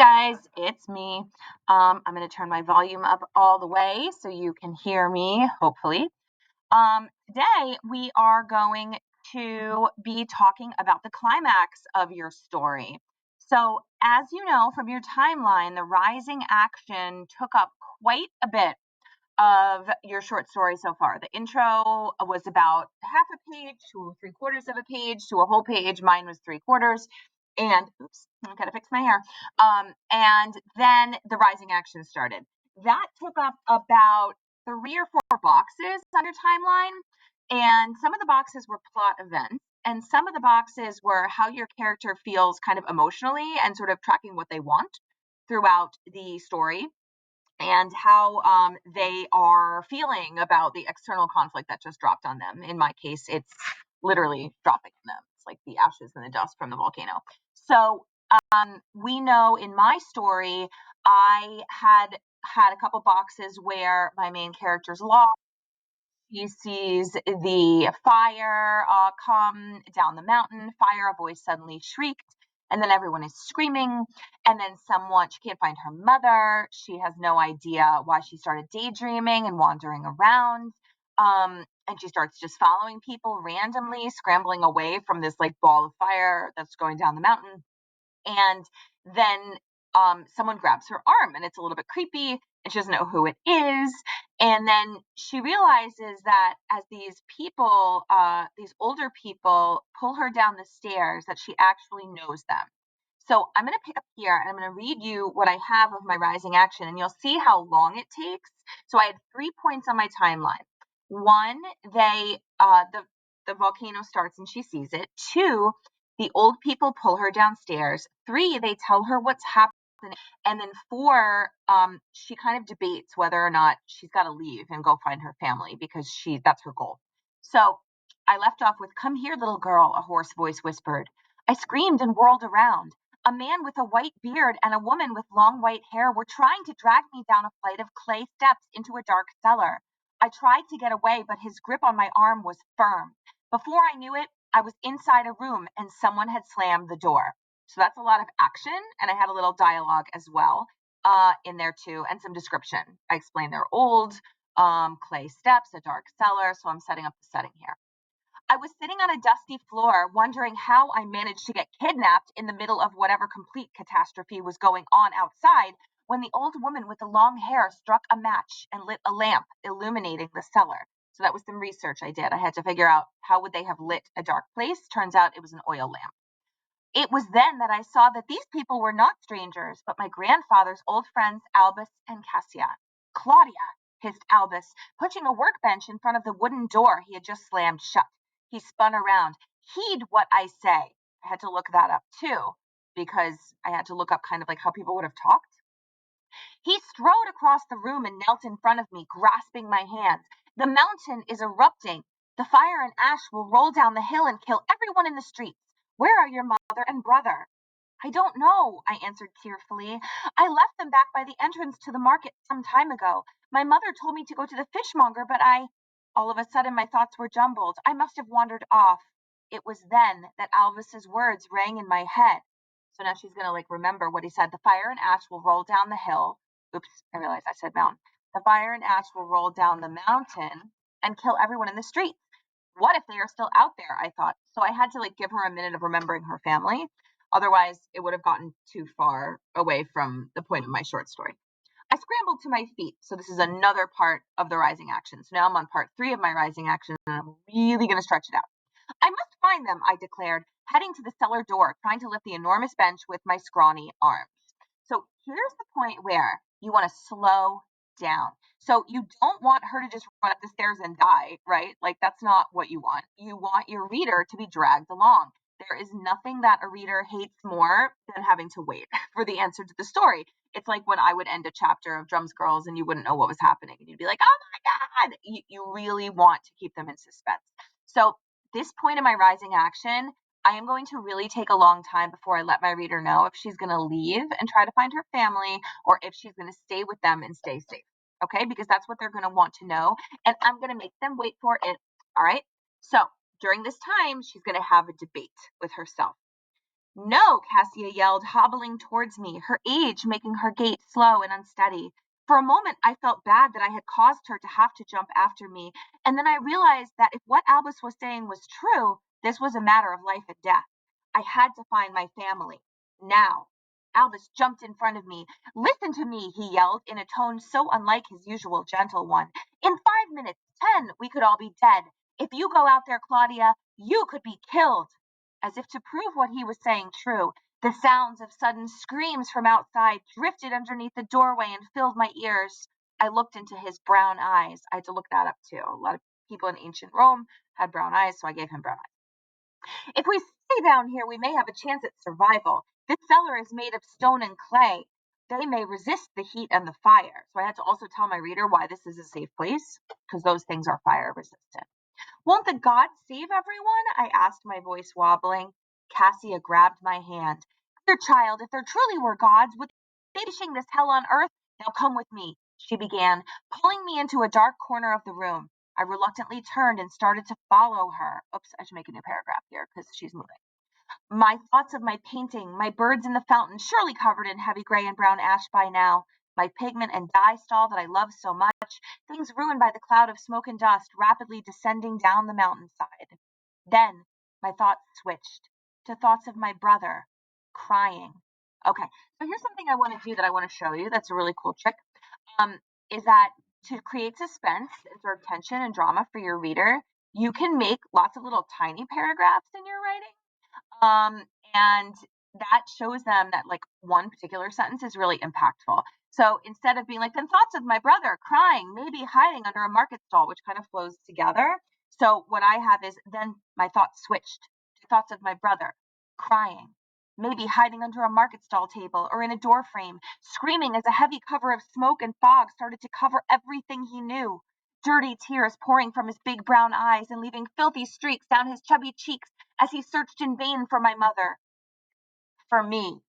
Guys, it's me. I'm going to turn my volume up all the way so you can hear me, hopefully. Today, we are going to be talking about the climax of your story. So, as you know from your timeline, the rising action took up quite a bit of your short story so far. The intro was about half a page to three-quarters of a page to a whole page. Mine was three-quarters. And oops, I gotta fix my hair. And then the rising action started. That took up about 3 or 4 boxes on your timeline. And some of the boxes were plot events, and some of the boxes were how your character feels kind of emotionally and sort of tracking what they want throughout the story and how they are feeling about the external conflict that just dropped on them. In my case, it's literally dropping on them. It's like the ashes and the dust from the volcano. So we know in my story, I had a couple boxes where my main character's lost. He sees the fire come down the mountain. Fire, a voice suddenly shrieked, and then everyone is screaming. And then someone, she can't find her mother. She has no idea why she started daydreaming and wandering around. And she starts just following people randomly, scrambling away from this like ball of fire that's going down the mountain. And then someone grabs her arm, and it's a little bit creepy, and she doesn't know who it is. And then she realizes that as these people, these older people, pull her down the stairs, that she actually knows them. So I'm going to pick up here and I'm going to read you what I have of my rising action, and you'll see how long it takes. So I had 3 points on my timeline. One, the volcano starts and she sees it. Two, the old people pull her downstairs. Three, they tell her what's happening. And then four, she kind of debates whether or not she's got to leave and go find her family because that's her goal. So I left off with, "Come here, little girl," a hoarse voice whispered. I screamed and whirled around. A man with a white beard and a woman with long white hair were trying to drag me down a flight of clay steps into a dark cellar. I tried to get away, but his grip on my arm was firm. Before I knew it, I was inside a room and someone had slammed the door. So that's a lot of action. And I had a little dialogue as well in there too, and some description. I explained they're old, clay steps, a dark cellar. So I'm setting up the setting here. I was sitting on a dusty floor, wondering how I managed to get kidnapped in the middle of whatever complete catastrophe was going on outside, when the old woman with the long hair struck a match and lit a lamp, illuminating the cellar. So that was some research I did. I had to figure out how would they have lit a dark place. Turns out it was an oil lamp. It was then that I saw that these people were not strangers, but my grandfather's old friends, Albus and Cassia. "Claudia," hissed Albus, pushing a workbench in front of the wooden door he had just slammed shut. He spun around. "Heed what I say." I had to look that up too, because I had to look up kind of like how people would have talked. He strode across the room and knelt in front of me, grasping my hands. "The mountain is erupting. The fire and ash will roll down the hill and kill everyone in the streets. Where are your mother and brother?" "I don't know," I answered tearfully. "I left them back by the entrance to the market some time ago. My mother told me to go to the fishmonger, but All of a sudden, my thoughts were jumbled. I must have wandered off. It was then that Alvis's words rang in my head. So now she's going to like remember what he said. "The fire and ash will roll down the hill." Oops, I realized I said mountain. "The fire and ash will roll down the mountain and kill everyone in the street." What if they are still out there? I thought. So I had to like give her a minute of remembering her family. Otherwise, it would have gotten too far away from the point of my short story. I scrambled to my feet. So this is another part of the rising action. So now I'm on part 3 of my rising action, and I'm really going to stretch it out. "I must find them," I declared, heading to the cellar door, trying to lift the enormous bench with my scrawny arms. So here's the point where you want to slow down. So you don't want her to just run up the stairs and die, right? Like that's not what you want. You want your reader to be dragged along. There is nothing that a reader hates more than having to wait for the answer to the story. It's like when I would end a chapter of Drums Girls and you wouldn't know what was happening. And you'd be like, "Oh my God." You really want to keep them in suspense. So this point in my rising action, I am going to really take a long time before I let my reader know if she's going to leave and try to find her family or if she's going to stay with them and stay safe. Okay, because that's what they're going to want to know. And I'm going to make them wait for it. All right. So during this time, she's going to have a debate with herself. No, Cassia yelled, hobbling towards me, her age making her gait slow and unsteady. For a moment, I felt bad that I had caused her to have to jump after me, and then I realized that if what Albus was saying was true, this was a matter of life and death. I had to find my family. Now. Albus jumped in front of me. Listen to me, he yelled in a tone so unlike his usual gentle one. In 5 minutes, 10, we could all be dead. If you go out there, Claudia, you could be killed. As if to prove what he was saying true, the sounds of sudden screams from outside drifted underneath the doorway and filled my ears. I looked into his brown eyes. I had to look that up too. A lot of people in ancient Rome had brown eyes, so I gave him brown eyes. If we stay down here, we may have a chance at survival. This cellar is made of stone and clay. They may resist the heat and the fire. So I had to also tell my reader why this is a safe place, because those things are fire resistant. Won't the gods save everyone? I asked, my voice wobbling. Cassia grabbed my hand. Dear child, if there truly were gods, would they be wishing this hell on earth? Now come with me, she began, pulling me into a dark corner of the room. I reluctantly turned and started to follow her. Oops, I should make a new paragraph here because she's moving. My thoughts of my painting, my birds in the fountain, surely covered in heavy gray and brown ash by now, my pigment and dye stall that I loved so much, things ruined by the cloud of smoke and dust rapidly descending down the mountainside. Then my thoughts switched to thoughts of my brother crying. Okay, so here's something I want to do that I want to show you. That's a really cool trick. Um, is that to create suspense and sort of tension and drama for your reader, you can make lots of little tiny paragraphs in your writing, and that shows them that like one particular sentence is really impactful. So instead of being like, then thoughts of my brother crying, maybe hiding under a market stall, which kind of flows together. So what I have is then my thoughts switched to thoughts of my brother crying, maybe hiding under a market stall table or in a door frame, screaming as a heavy cover of smoke and fog started to cover everything he knew. Dirty tears pouring from his big brown eyes and leaving filthy streaks down his chubby cheeks as he searched in vain for my mother, for me.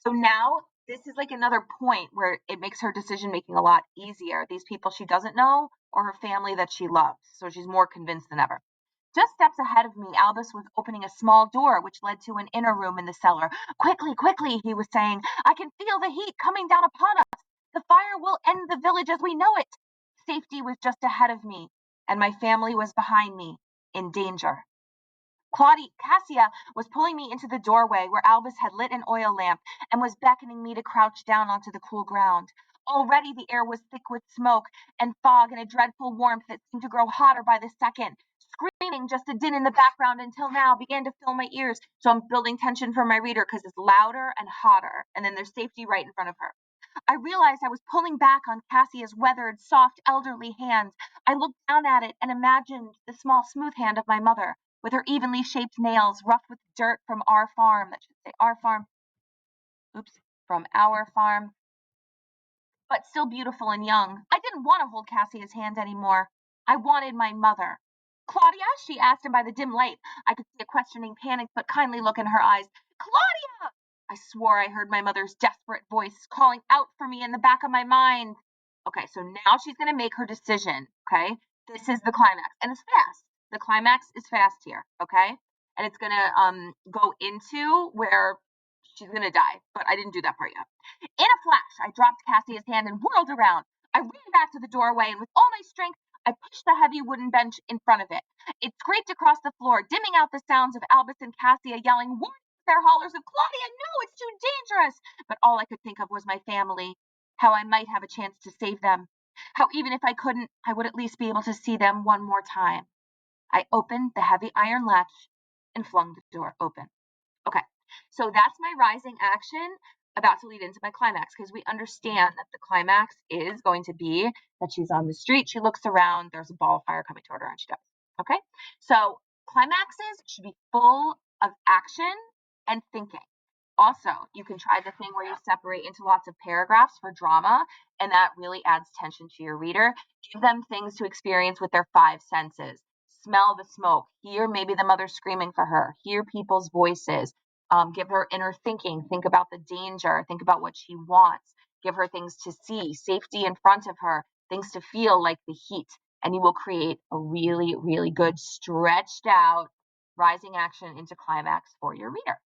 So now this is like another point where it makes her decision making a lot easier. These people she doesn't know or her family that she loves. So she's more convinced than ever. Just steps ahead of me, Albus was opening a small door which led to an inner room in the cellar. Quickly, quickly, he was saying. I can feel the heat coming down upon us. The fire will end the village as we know it. Safety was just ahead of me, and my family was behind me, in danger. Cassia was pulling me into the doorway where Albus had lit an oil lamp and was beckoning me to crouch down onto the cool ground. Already the air was thick with smoke and fog and a dreadful warmth that seemed to grow hotter by the second. Screaming, just a din in the background until now, began to fill my ears. So I'm building tension for my reader because it's louder and hotter. And then there's safety right in front of her. I realized I was pulling back on Cassia's weathered, soft, elderly hand. I looked down at it and imagined the small, smooth hand of my mother, with her evenly shaped nails rough with dirt from our farm. That should say our farm. Oops, from our farm, but still beautiful and young. I didn't want to hold Cassia's hand anymore. I wanted my mother. Claudia? She asked, and by the dim light, I could see a questioning, panicked, but kindly look in her eyes. Claudia! I swore I heard my mother's desperate voice calling out for me in the back of my mind. Okay, so now she's going to make her decision, okay? This is the climax, and it's fast. The climax is fast here, okay? And it's going to go into where she's going to die, but I didn't do that part yet. In a flash, I dropped Cassia's hand and whirled around. I ran back to the doorway, and with all my strength, I pushed the heavy wooden bench in front of it. It scraped across the floor, dimming out the sounds of Albus and Cassia yelling warnings, their hollers of Claudia, no, it's too dangerous. But all I could think of was my family, how I might have a chance to save them, how even if I couldn't, I would at least be able to see them one more time. I opened the heavy iron latch and flung the door open. Okay, so that's my rising action about to lead into my climax because we understand that the climax is going to be that she's on the street, she looks around, there's a ball of fire coming toward her, and she dies. Okay, so climaxes should be full of action and thinking. Also, you can try the thing where you separate into lots of paragraphs for drama, and that really adds tension to your reader. Give them things to experience with their five senses. Smell the smoke, hear maybe the mother screaming for her, hear people's voices, give her inner thinking, think about the danger, think about what she wants, give her things to see, safety in front of her, things to feel like the heat, and you will create a really, really good stretched out rising action into climax for your reader.